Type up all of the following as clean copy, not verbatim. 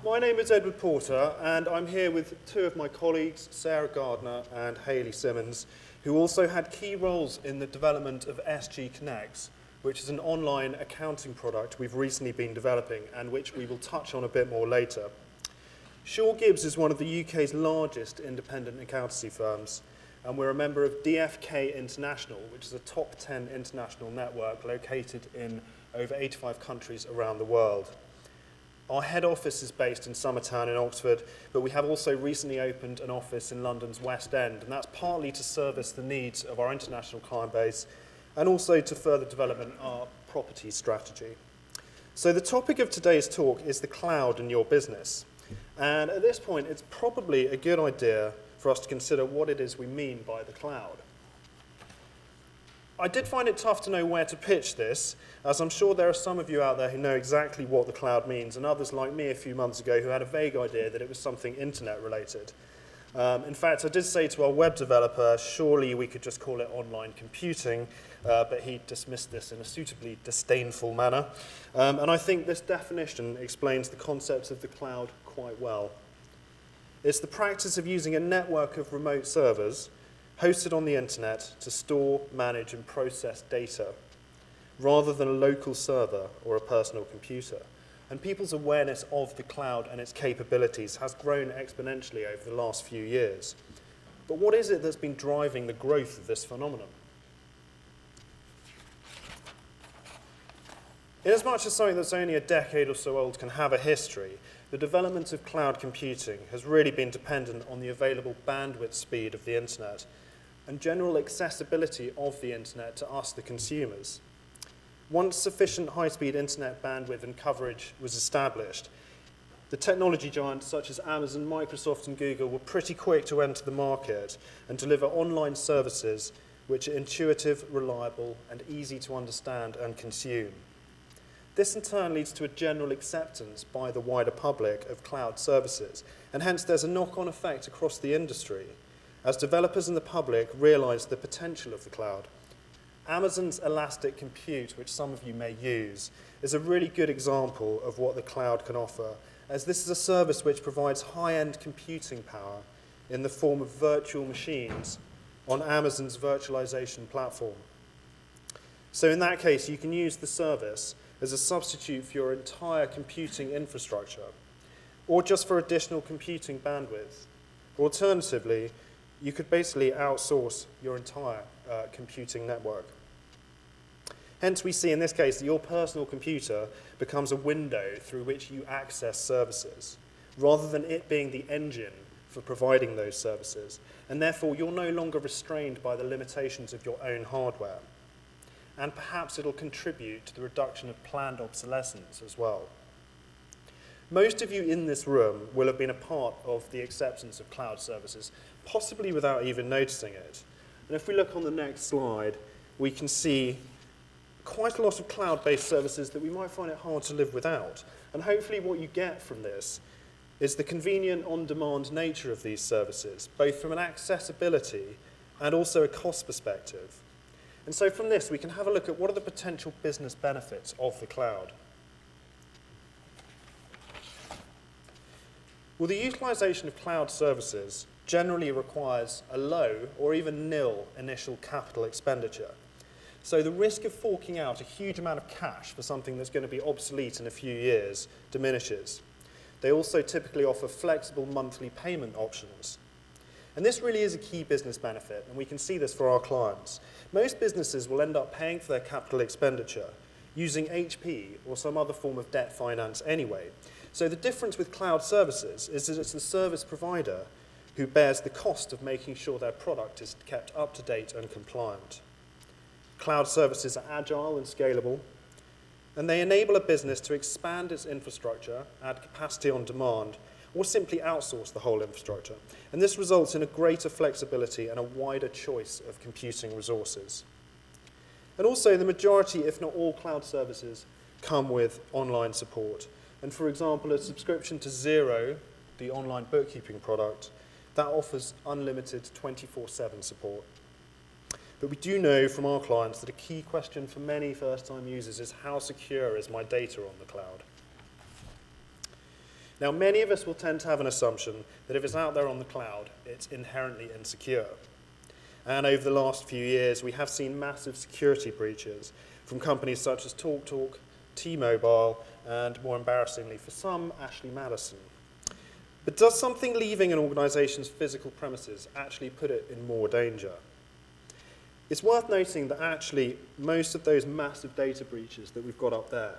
My name is Edward Porter, and I'm here with two of my colleagues, Sarah Gardner and Hayley Simmons, who also had key roles in the development of SG Connects, which is an online accounting product we've recently been developing and which we will touch on a bit more later. Shawgibbs is one of the UK's largest independent accountancy firms, and we're a member of DFK International, which is a top 10 international network located in over 85 countries around the world. Our head office is based in Summertown in Oxford, but we have also recently opened an office in London's West End, and that's partly to service the needs of our international client base and also to further development our property strategy. So the topic of today's talk is the cloud in your business. And at this point, it's probably a good idea for us to consider what it is we mean by the cloud. I did find it tough to know where to pitch this, as I'm sure there are some of you out there who know exactly what the cloud means, and others like me a few months ago who had a vague idea that it was something internet related. In fact, I did say to our web developer, surely we could just call it online computing, but he dismissed this in a suitably disdainful manner. And I think this definition explains the concepts of the cloud quite well. It's the practice of using a network of remote servers hosted on the internet to store, manage, and process data, rather than a local server or a personal computer. And people's awareness of the cloud and its capabilities has grown exponentially over the last few years. But what is it that's been driving the growth of this phenomenon? Inasmuch as something that's only a decade or so old can have a history, the development of cloud computing has really been dependent on the available bandwidth speed of the internet and general accessibility of the internet to us, the consumers. Once sufficient high-speed internet bandwidth and coverage was established, the technology giants such as Amazon, Microsoft, and Google were pretty quick to enter the market and deliver online services which are intuitive, reliable, and easy to understand and consume. This in turn leads to a general acceptance by the wider public of cloud services, and hence there's a knock-on effect across the industry as developers and the public realize the potential of the cloud. Amazon's elastic compute, which some of you may use, is a really good example of what the cloud can offer, as this is a service which provides high-end computing power in the form of virtual machines on Amazon's virtualization platform. So in that case, you can use the service as a substitute for your entire computing infrastructure, or just for additional computing bandwidth. Alternatively, you could basically outsource your entire computing network. Hence, we see in this case that your personal computer becomes a window through which you access services, rather than it being the engine for providing those services. And therefore, you're no longer restrained by the limitations of your own hardware. And perhaps it'll contribute to the reduction of planned obsolescence as well. Most of you in this room will have been a part of the acceptance of cloud services, possibly without even noticing it. And if we look on the next slide, we can see quite a lot of cloud-based services that we might find it hard to live without. And hopefully what you get from this is the convenient on-demand nature of these services, both from an accessibility and also a cost perspective. And so from this, we can have a look at what are the potential business benefits of the cloud. Well, the utilization of cloud services generally requires a low or even nil initial capital expenditure. So the risk of forking out a huge amount of cash for something that's going to be obsolete in a few years diminishes. They also typically offer flexible monthly payment options. And this really is a key business benefit, and we can see this for our clients. Most businesses will end up paying for their capital expenditure using HP or some other form of debt finance anyway. So the difference with cloud services is that it's the service provider who bears the cost of making sure their product is kept up to date and compliant. Cloud services are agile and scalable, and they enable a business to expand its infrastructure, add capacity on demand, or simply outsource the whole infrastructure. And this results in a greater flexibility and a wider choice of computing resources. And also, the majority, if not all, cloud services come with online support. And for example, a subscription to Xero, the online bookkeeping product, that offers unlimited 24/7 support. But we do know from our clients that a key question for many first-time users is how secure is my data on the cloud? Now, many of us will tend to have an assumption that if it's out there on the cloud, it's inherently insecure. And over the last few years, we have seen massive security breaches from companies such as TalkTalk, T-Mobile, and more embarrassingly for some, Ashley Madison. But does something leaving an organization's physical premises actually put it in more danger? It's worth noting that actually most of those massive data breaches that we've got up there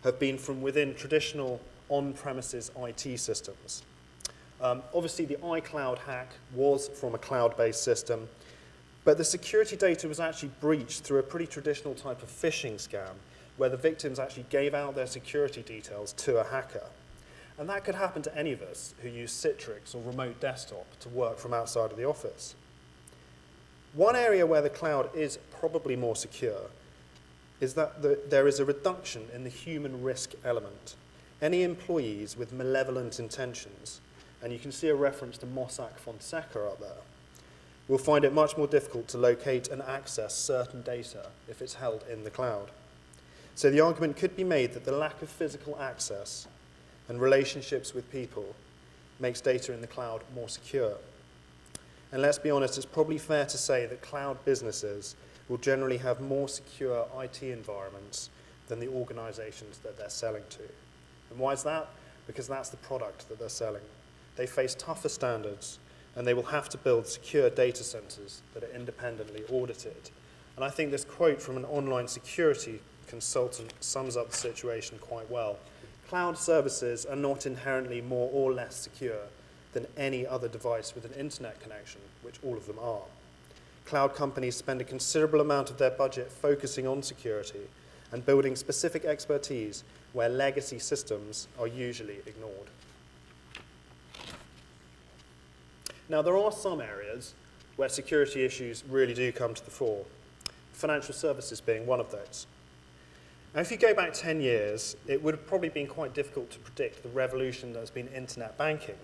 have been from within traditional on-premises IT systems. Obviously, the iCloud hack was from a cloud-based system, but the security data was actually breached through a pretty traditional type of phishing scam, where the victims actually gave out their security details to a hacker. And that could happen to any of us who use Citrix or remote desktop to work from outside of the office. One area where the cloud is probably more secure is that there is a reduction in the human risk element. Any employees with malevolent intentions, and you can see a reference to Mossack Fonseca up there, will find it much more difficult to locate and access certain data if it's held in the cloud. So the argument could be made that the lack of physical access and relationships with people makes data in the cloud more secure. And let's be honest, it's probably fair to say that cloud businesses will generally have more secure IT environments than the organizations that they're selling to. And why is that? Because that's the product that they're selling. They face tougher standards, and they will have to build secure data centers that are independently audited. And I think this quote from an online security consultant sums up the situation quite well. Cloud services are not inherently more or less secure than any other device with an internet connection, which all of them are. Cloud companies spend a considerable amount of their budget focusing on security and building specific expertise where legacy systems are usually ignored. Now, there are some areas where security issues really do come to the fore, financial services being one of those. Now, if you go back 10 years, it would have probably been quite difficult to predict the revolution that has been internet banking.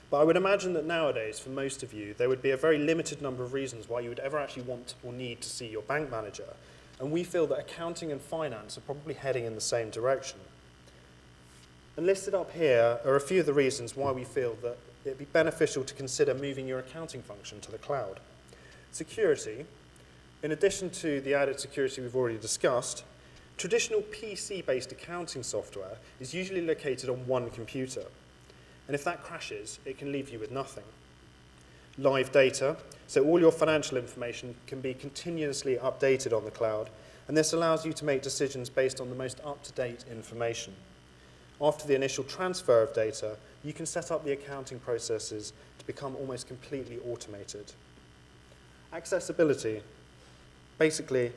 But I would imagine that nowadays, for most of you, there would be a very limited number of reasons why you would ever actually want or need to see your bank manager. And we feel that accounting and finance are probably heading in the same direction. And listed up here are a few of the reasons why we feel that it'd be beneficial to consider moving your accounting function to the cloud. Security. In addition to the added security we've already discussed, traditional PC-based accounting software is usually located on one computer. And if that crashes, it can leave you with nothing. Live data, so all your financial information can be continuously updated on the cloud, and this allows you to make decisions based on the most up-to-date information. After the initial transfer of data, you can set up the accounting processes to become almost completely automated. Accessibility. Basically,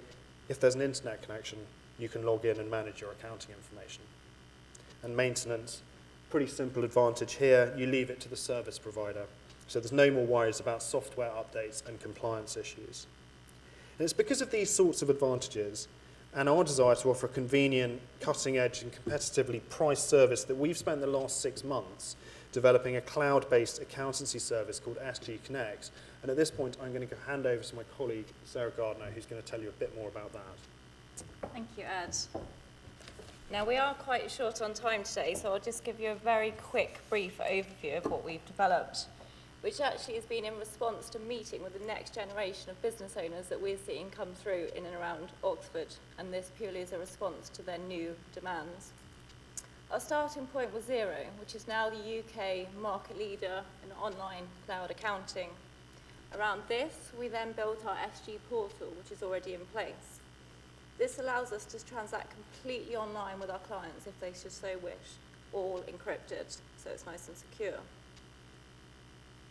if there's an internet connection, you can log in and manage your accounting information. And maintenance, pretty simple advantage here, you leave it to the service provider. So there's no more worries about software updates and compliance issues. And it's because of these sorts of advantages and our desire to offer a convenient, cutting-edge and competitively priced service that we've spent the last 6 months developing a cloud-based accountancy service called SG Connect. And at this point, I'm going to hand over to my colleague, Sarah Gardner, who's going to tell you a bit more about that. Thank you, Ed. Now, we are quite short on time today, so I'll just give you a very quick, brief overview of what we've developed, which actually has been in response to meeting with the next generation of business owners that we're seeing come through in and around Oxford, and this purely is a response to their new demands. Our starting point was Xero, which is now the UK market leader in online cloud accounting. Around this, we then built our SG portal, which is already in place. This allows us to transact completely online with our clients if they should so wish, all encrypted, so it's nice and secure.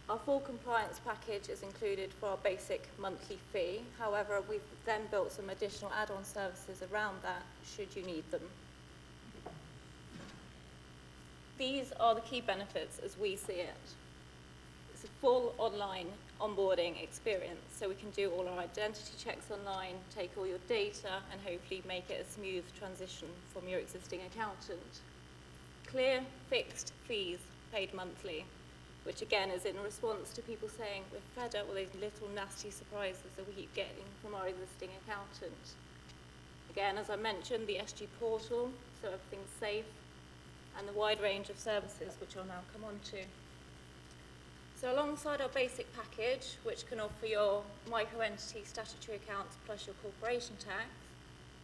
Our full compliance package is included for our basic monthly fee. However, we've then built some additional add-on services around that, should you need them. These are the key benefits as we see it. It's a full online onboarding experience, so we can do all our identity checks online, take all your data, and hopefully make it a smooth transition from your existing accountant. Clear, fixed fees paid monthly, which again is in response to people saying we're fed up with those little nasty surprises that we keep getting from our existing accountant. Again, as I mentioned, the SG portal, so everything's safe, and the wide range of services which I'll now come on to. So alongside our basic package, which can offer your micro-entity statutory accounts plus your corporation tax,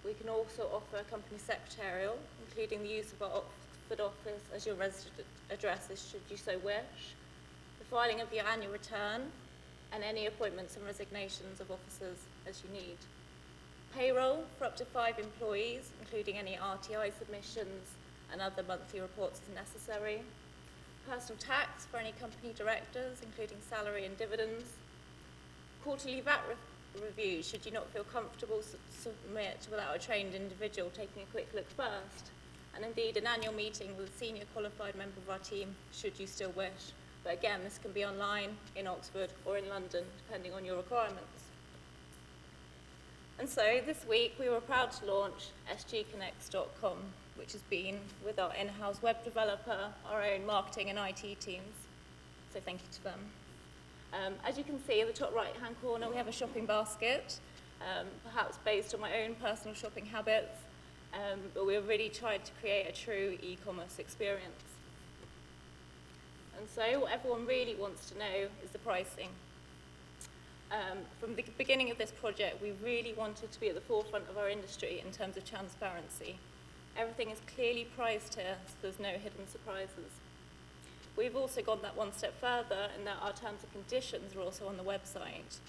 we can also offer a company secretarial, including the use of our Oxford office as your resident addresses should you so wish, the filing of your annual return, and any appointments and resignations of officers as you need. Payroll for up to 5 employees, including any RTI submissions and other monthly reports as necessary. Personal tax for any company directors, including salary and dividends. Quarterly VAT review, should you not feel comfortable submit without a trained individual taking a quick look first. And indeed, an annual meeting with a senior qualified member of our team, should you still wish. But again, this can be online, in Oxford, or in London, depending on your requirements. And so, this week, we were proud to launch sgconnects.com, which has been with our in-house web developer, our own marketing and IT teams. So thank you to them. As you can see in the top right-hand corner, we have a shopping basket, perhaps based on my own personal shopping habits, but we've really tried to create a true e-commerce experience. And so what everyone really wants to know is the pricing. From the beginning of this project, we really wanted to be at the forefront of our industry in terms of transparency. Everything is clearly priced here, so there's no hidden surprises. We've also gone that one step further in that our terms and conditions are also on the website,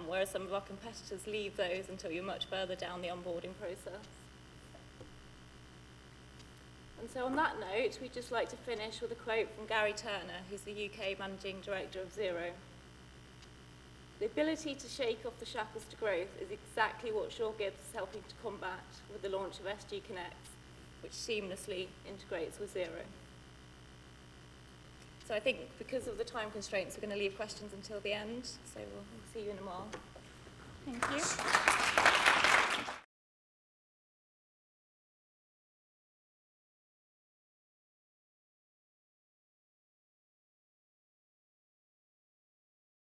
whereas some of our competitors leave those until you're much further down the onboarding process. And so on that note, we'd just like to finish with a quote from Gary Turner, who's the UK Managing Director of Xero. The ability to shake off the shackles to growth is exactly what Shawgibbs is helping to combat with the launch of SG Connects, which seamlessly integrates with Xero. So I think because of the time constraints, we're going to leave questions until the end, so we'll see you in a while. Thank you.